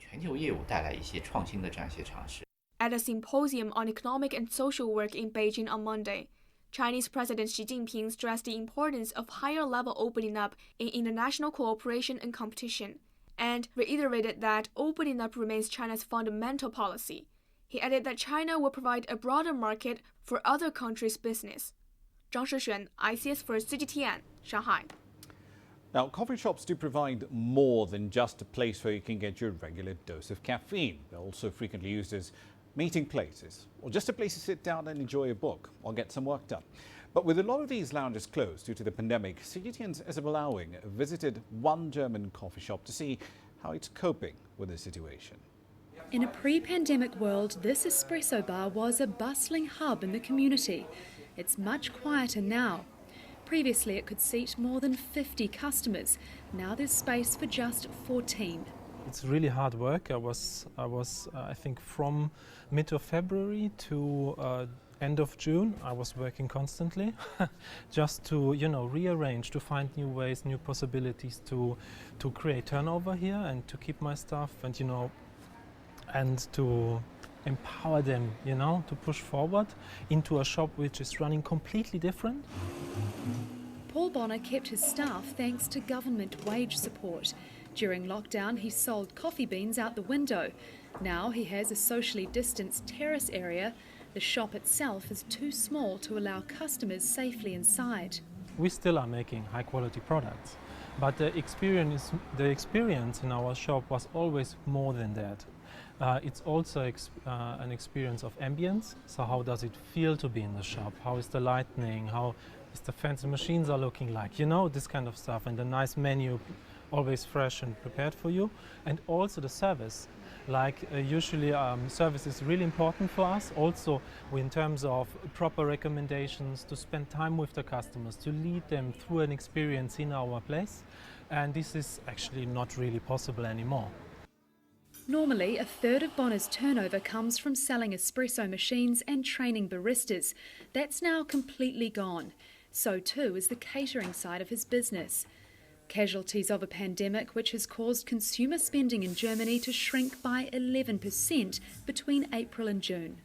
[SPEAKER 12] At a symposium on economic and social work in Beijing on Monday, Chinese President Xi Jinping stressed the importance of higher-level opening up in international cooperation and competition, and reiterated that opening up remains China's fundamental policy. He added that China will provide a broader market for other countries' business. Zhang Shixuan, ICS for CGTN, Shanghai.
[SPEAKER 2] Now, coffee shops do provide more than just a place where you can get your regular dose of caffeine. They're also frequently used as meeting places, or just a place to sit down and enjoy a book or get some work done. But with a lot of these lounges closed due to the pandemic, CGTN's Isabel Lowing visited one German coffee shop to see how it's coping with the situation.
[SPEAKER 15] In a pre-pandemic world, this espresso bar was a bustling hub in the community. It's much quieter now. Previously, it could seat more than 50 customers. Now there's space for just 14.
[SPEAKER 16] It's really hard work. I was I think from mid of February to end of June, I was working constantly just to, rearrange, to find new ways, new possibilities to create turnover here and to keep my staff and to empower them, to push forward into a shop which is running completely different.
[SPEAKER 15] Paul Bonner kept his staff thanks to government wage support. During lockdown, he sold coffee beans out the window. Now he has a socially distanced terrace area. The shop itself is too small to allow customers safely inside.
[SPEAKER 16] We still are making high quality products, but the experience in our shop was always more than that. It's also an experience of ambience. So how does it feel to be in the shop? How is the lighting? How is the fancy machines are looking like? This kind of stuff, and the nice menu, always fresh and prepared for you. And also the service. Usually service is really important for us. Also in terms of proper recommendations, to spend time with the customers, to lead them through an experience in our place. And this is actually not really possible anymore.
[SPEAKER 15] Normally, a third of Bonner's turnover comes from selling espresso machines and training baristas. That's now completely gone. So too is the catering side of his business. Casualties of a pandemic which has caused consumer spending in Germany to shrink by 11% between April and June.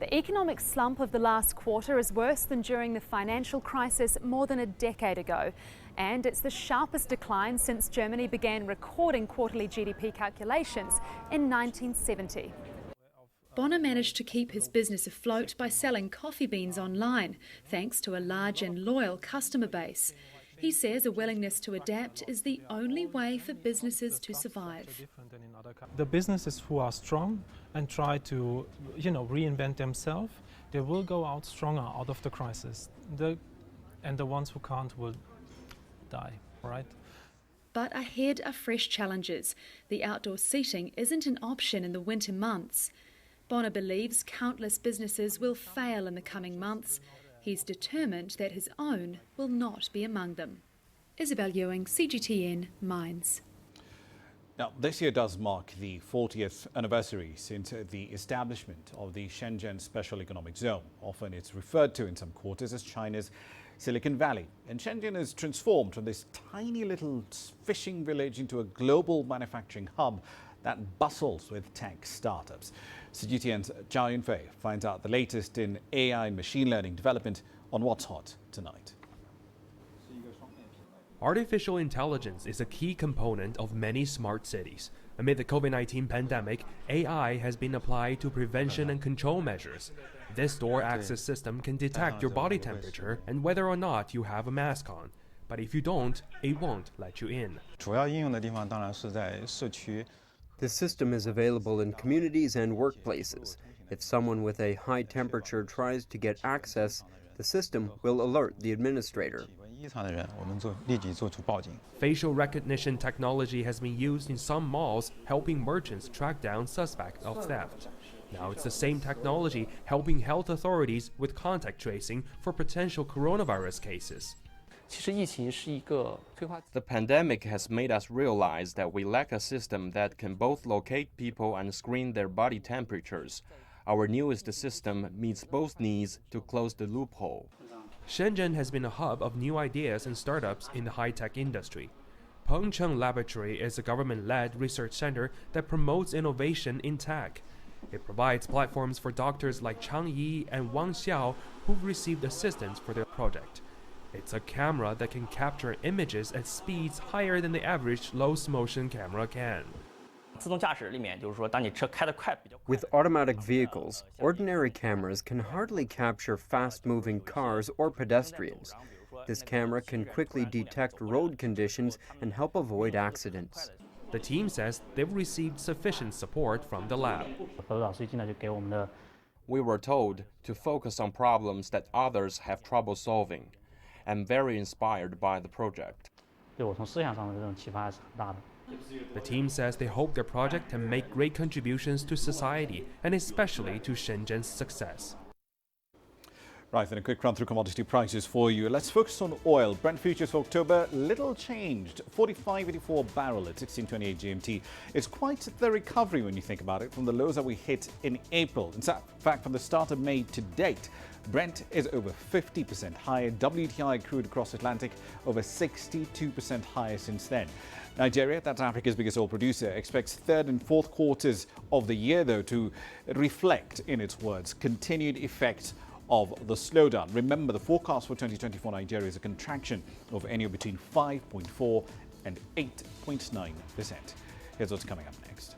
[SPEAKER 15] The economic slump of the last quarter is worse than during the financial crisis more than a decade ago. And it's the sharpest decline since Germany began recording quarterly GDP calculations in 1970. Bonner managed to keep his business afloat by selling coffee beans online, thanks to a large and loyal customer base. He says a willingness to adapt is the only way for businesses to survive.
[SPEAKER 16] The businesses who are strong and try to, reinvent themselves, they will go out stronger out of the crisis. And the ones who can't will die, right?
[SPEAKER 15] But ahead are fresh challenges. The outdoor seating isn't an option in the winter months. Bonner believes countless businesses will fail in the coming months. He's determined that his own will not be among them. Isabel Ewing, CGTN, Mines.
[SPEAKER 2] Now, this year does mark the 40th anniversary since the establishment of the Shenzhen Special Economic Zone. Often it's referred to in some quarters as China's Silicon Valley. And Shenzhen has transformed from this tiny little fishing village into a global manufacturing hub that bustles with tech startups. CGTN's Zhao Yunfei finds out the latest in AI machine learning development on What's Hot tonight.
[SPEAKER 17] Artificial intelligence is a key component of many smart cities. Amid the COVID-19 pandemic, AI has been applied to prevention and control measures. This door access system can detect your body temperature and whether or not you have a mask on. But if you don't, it won't let you in.
[SPEAKER 18] The system is available in communities and workplaces. If someone with a high temperature tries to get access, the system will alert the administrator.
[SPEAKER 17] Facial recognition technology has been used in some malls, helping merchants track down suspects of theft. Now it's the same technology helping health authorities with contact tracing for potential coronavirus cases.
[SPEAKER 18] The pandemic has made us realize that we lack a system that can both locate people and screen their body temperatures. Our newest system meets both needs to close the loophole.
[SPEAKER 17] Shenzhen has been a hub of new ideas and startups in the high-tech industry. Pengcheng Laboratory is a government-led research center that promotes innovation in tech. It provides platforms for doctors like Chang Yi and Wang Xiao who've received assistance for their project. It's a camera that can capture images at speeds higher than the average low-motion camera can.
[SPEAKER 18] With automatic vehicles, ordinary cameras can hardly capture fast-moving cars or pedestrians. This camera can quickly detect road conditions and help avoid accidents.
[SPEAKER 17] The team says they've received sufficient support from the lab.
[SPEAKER 18] We were told to focus on problems that others have trouble solving. I'm very inspired by the project.
[SPEAKER 17] The team says they hope their project can make great contributions to society and especially to Shenzhen's success.
[SPEAKER 2] Right, then a quick run through commodity prices for you. Let's focus on oil. Brent futures for October, little changed. 45.84 barrel at 16.28 GMT. It's quite the recovery when you think about it from the lows that we hit in April. In fact, from the start of May to date, Brent is over 50% higher. WTI crude across Atlantic over 62% higher since then. Nigeria, that's Africa's biggest oil producer, expects third and fourth quarters of the year, though, to reflect, in its words, continued effects of the slowdown. Remember, the forecast for 2024 Nigeria is a contraction of anywhere between 5.4 and 8.9%. Here's what's coming up next.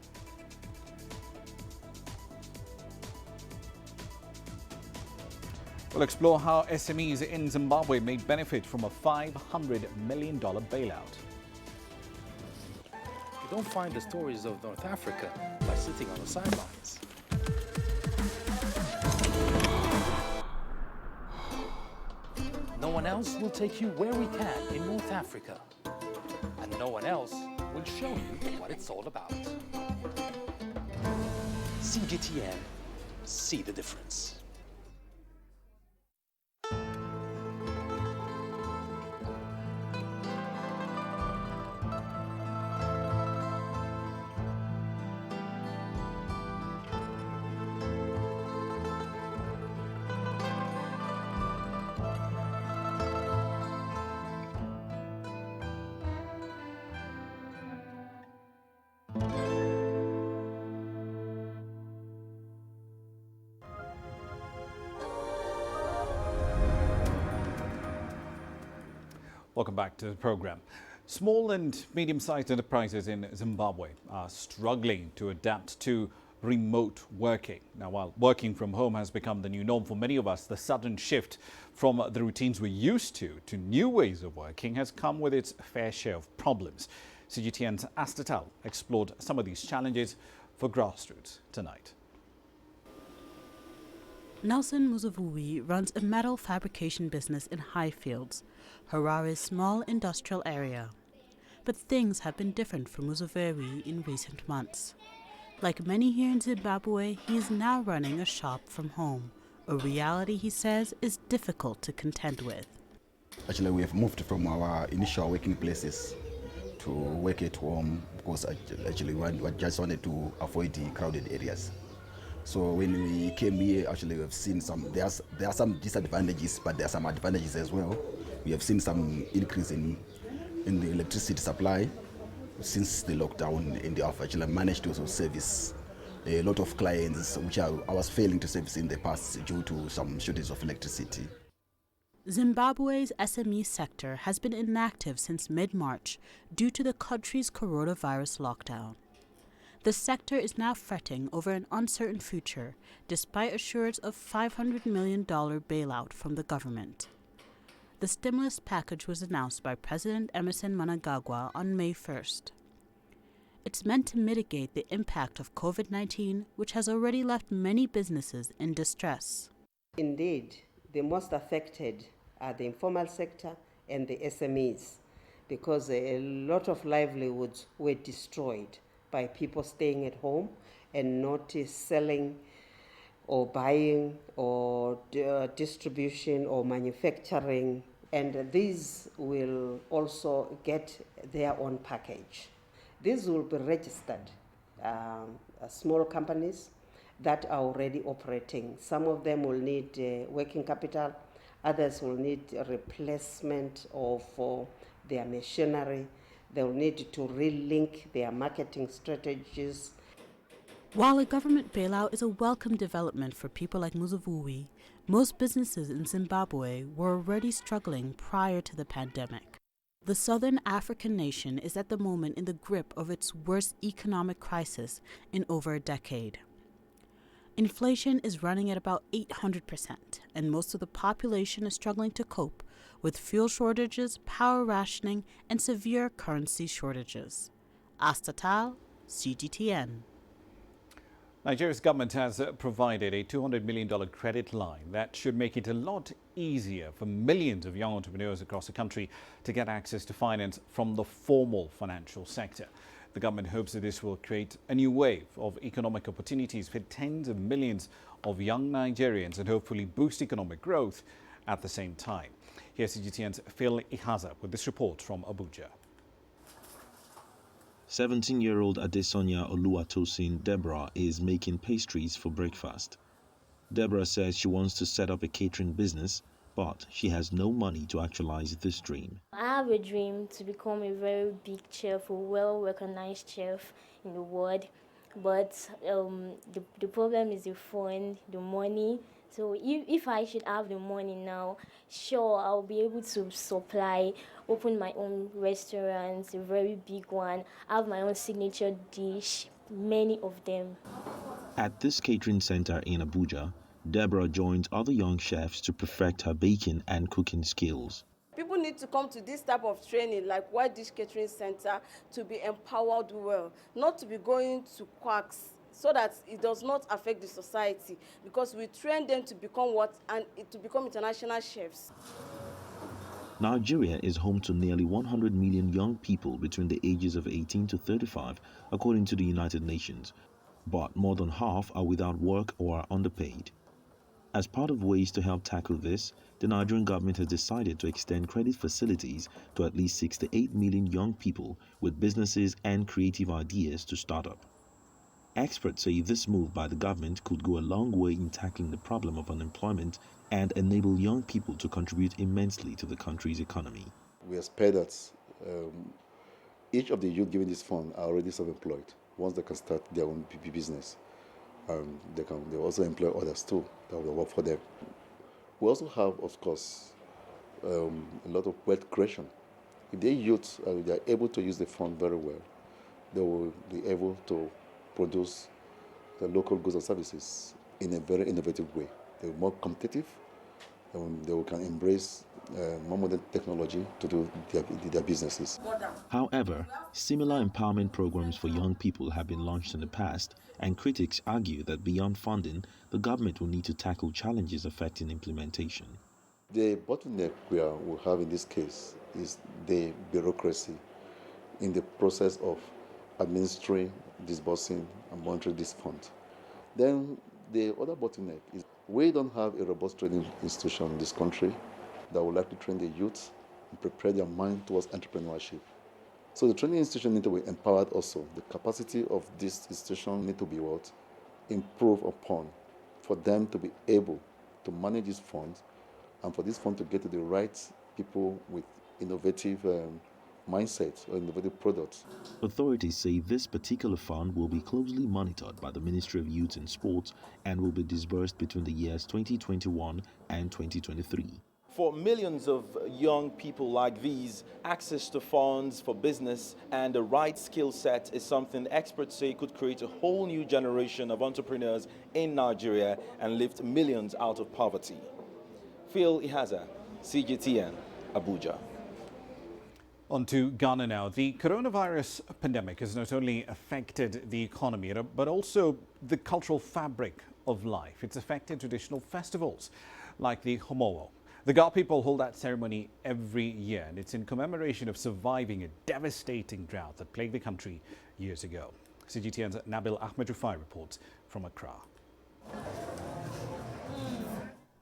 [SPEAKER 2] We'll explore how SMEs in Zimbabwe may benefit from a $500 million bailout.
[SPEAKER 19] You don't find the stories of North Africa by sitting on the sidelines. No one else will take you where we can in North Africa. And no one else will show you what it's all about. CGTN, see the difference.
[SPEAKER 2] Welcome back to the program. Small and medium-sized enterprises in Zimbabwe are struggling to adapt to remote working. Now, while working from home has become the new norm for many of us, the sudden shift from the routines we're used to new ways of working has come with its fair share of problems. CGTN's Astatal explored some of these challenges for Grassroots tonight.
[SPEAKER 20] Nelson Muzavuwi runs a metal fabrication business in Highfields, Harare's small industrial area. But things have been different for Muzavuwi in recent months. Like many here in Zimbabwe, he is now running a shop from home, a reality he says is difficult to contend with.
[SPEAKER 21] Actually, we have moved from our initial working places to work at home because actually we just wanted to avoid the crowded areas. So when we came here, actually, we've seen there are some disadvantages, but there are some advantages as well. We have seen some increase in the electricity supply since the lockdown, and they have actually managed to also service a lot of clients which I was failing to service in the past due to some shortage of electricity.
[SPEAKER 20] Zimbabwe's SME sector has been inactive since mid-March due to the country's coronavirus lockdown. The sector is now fretting over an uncertain future, despite assurance of $500 million bailout from the government. The stimulus package was announced by President Emmerson Mnangagwa on May 1st. It's meant to mitigate the impact of COVID-19, which has already left many businesses in distress.
[SPEAKER 1] Indeed, the most affected are the informal sector and the SMEs, because a lot of livelihoods were destroyed by people staying at home and not selling or buying or distribution or manufacturing. And these will also get their own package. These will be registered small companies that are already operating. Some of them will need working capital, others will need a replacement of their machinery. They will need to relink their marketing strategies.
[SPEAKER 20] While a government bailout is a welcome development for people like Muzavui, most businesses in Zimbabwe were already struggling prior to the pandemic. The southern African nation is at the moment in the grip of its worst economic crisis in over a decade. Inflation is running at about 800%, and most of the population is struggling to cope with fuel shortages, power rationing, and severe currency shortages. Astatal, CGTN.
[SPEAKER 2] Nigeria's government has provided a $200 million credit line that should make it a lot easier for millions of young entrepreneurs across the country to get access to finance from the formal financial sector. The government hopes that this will create a new wave of economic opportunities for tens of millions of young Nigerians and hopefully boost economic growth at the same time. Here's CGTN's Phil Ihaza with this report from Abuja.
[SPEAKER 3] 17-year-old Adesonia Oluwatosin Deborah is making pastries for breakfast. Deborah says she wants to set up a catering business, but she has no money to actualize this dream.
[SPEAKER 22] I have a dream to become a very big chef, a well-recognized chef in the world, but the problem is the fund, the money. So if I should have the money now, sure, I'll be able to supply, open my own restaurants, a very big one, have my own signature dish, many of them.
[SPEAKER 3] At this catering center in Abuja, Deborah joins other young chefs to perfect her baking and cooking skills.
[SPEAKER 23] People need to come to this type of training like White Dish Catering Center to be empowered well, not to be going to quacks, so that it does not affect the society, because we train them to become to become international chefs.
[SPEAKER 3] Nigeria is home to nearly 100 million young people between the ages of 18 to 35, according to the United Nations. But more than half are without work or are underpaid. As part of ways to help tackle this, the Nigerian government has decided to extend credit facilities to at least 68 million young people with businesses and creative ideas to start up. Experts say this move by the government could go a long way in tackling the problem of unemployment and enable young people to contribute immensely to the country's economy.
[SPEAKER 24] We expect that each of the youth given this fund are already self-employed. Once they can start their own business, they also employ others too that will work for them. We also have, of course, a lot of wealth creation. If the youth they are able to use the fund very well, they will be able to produce the local goods and services in a very innovative way. They're more competitive, and they can embrace more modern technology to do their businesses.
[SPEAKER 3] However, similar empowerment programs for young people have been launched in the past, and critics argue that beyond funding, the government will need to tackle challenges affecting implementation.
[SPEAKER 24] The bottleneck we have in this case is the bureaucracy in the process of administering, disbursing, and monitoring this fund. Then the other bottleneck is we don't have a robust training institution in this country that would like to train the youth and prepare their mind towards entrepreneurship. So the training institution need to be empowered also. The capacity of this institution need to be improve upon for them to be able to manage these funds and for this fund to get to the right people with innovative mindsets or innovative products.
[SPEAKER 3] Authorities say this particular fund will be closely monitored by the Ministry of Youth and Sports and will be disbursed between the years 2021 and 2023.
[SPEAKER 4] For millions of young people like these, access to funds for business and the right skill set is something experts say could create a whole new generation of entrepreneurs in Nigeria and lift millions out of poverty. Phil Ihaza, CGTN, Abuja.
[SPEAKER 2] On to Ghana now. The coronavirus pandemic has not only affected the economy, but also the cultural fabric of life. It's affected traditional festivals like the Homowo. The Ga people hold that ceremony every year, and it's in commemoration of surviving a devastating drought that plagued the country years ago. CGTN's Nabil Ahmed Rufai reports from Accra.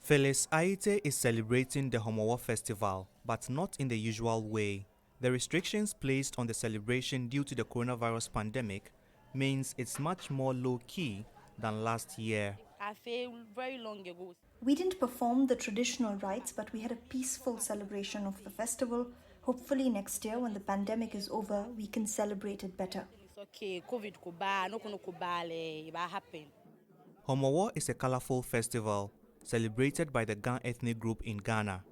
[SPEAKER 5] Phyllis Aite is celebrating the Homowo festival, but not in the usual way. The restrictions placed on the celebration due to the coronavirus pandemic means it's much more low-key than last year.
[SPEAKER 6] I feel very long ago.
[SPEAKER 7] We didn't perform the traditional rites, but we had a peaceful celebration of the festival. Hopefully next year, when the pandemic is over, we can celebrate it better.
[SPEAKER 6] It's okay, COVID could buy, no could buy, it happen.
[SPEAKER 5] Homowo is a colorful festival celebrated by the Gan ethnic group in Ghana.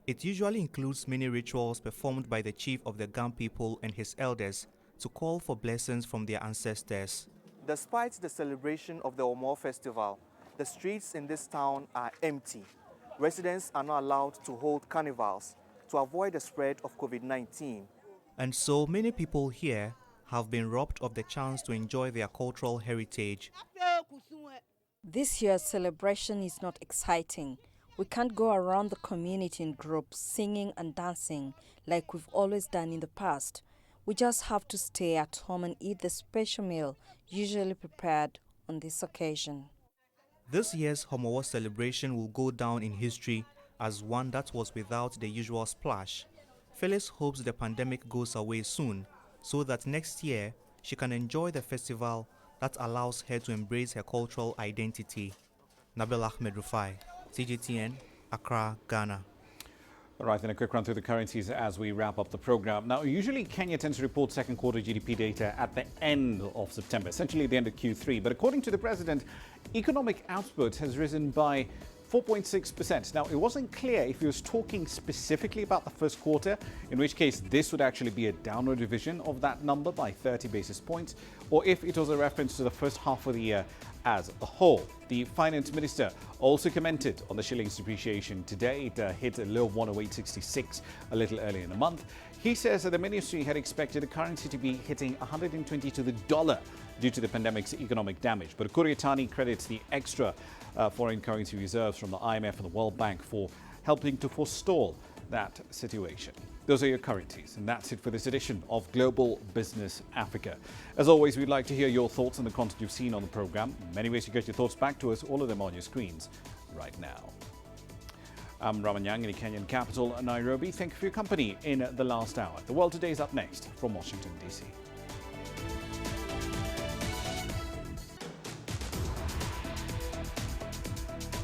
[SPEAKER 5] It usually includes many rituals performed by the chief of the Gan people and his elders to call for blessings from their ancestors. Despite the celebration of the Homowo festival, the streets in this town are empty. Residents are not allowed to hold carnivals to avoid the spread of COVID-19. And so many people here have been robbed of the chance to enjoy their cultural heritage.
[SPEAKER 25] This year's celebration is not exciting. We can't go around the community in groups singing and dancing like we've always done in the past. We just have to stay at home and eat the special meal usually prepared on this occasion.
[SPEAKER 5] This year's Homowo celebration will go down in history as one that was without the usual splash. Phyllis hopes the pandemic goes away soon so that next year she can enjoy the festival that allows her to embrace her cultural identity. Nabil Ahmed Rufai, CGTN, Accra, Ghana.
[SPEAKER 2] All right, then a quick run through the currencies as we wrap up the program. Now, usually Kenya tends to report second quarter GDP data at the end of September, essentially at the end of Q3. But according to the president, economic output has risen by 4.6%. Now, it wasn't clear if he was talking specifically about the first quarter, in which case this would actually be a downward revision of that number by 30 basis points, or if it was a reference to the first half of the year as a whole. The finance minister also commented on the shilling's depreciation today. It hit a low of 108.66 a little earlier in the month. He says that the ministry had expected the currency to be hitting 120 to the dollar due to the pandemic's economic damage. But Kuriatani credits the extra foreign currency reserves from the IMF and the World Bank for helping to forestall that situation. Those are your currencies, and that's it for this edition of Global Business Africa. As always, we'd like to hear your thoughts on the content you've seen on the program. Many ways to get your thoughts back to us, all of them on your screens right now. I'm Ramah Nyang in the Kenyan capital, Nairobi. Thank you for your company in the last hour. The World Today is up next from Washington, D.C.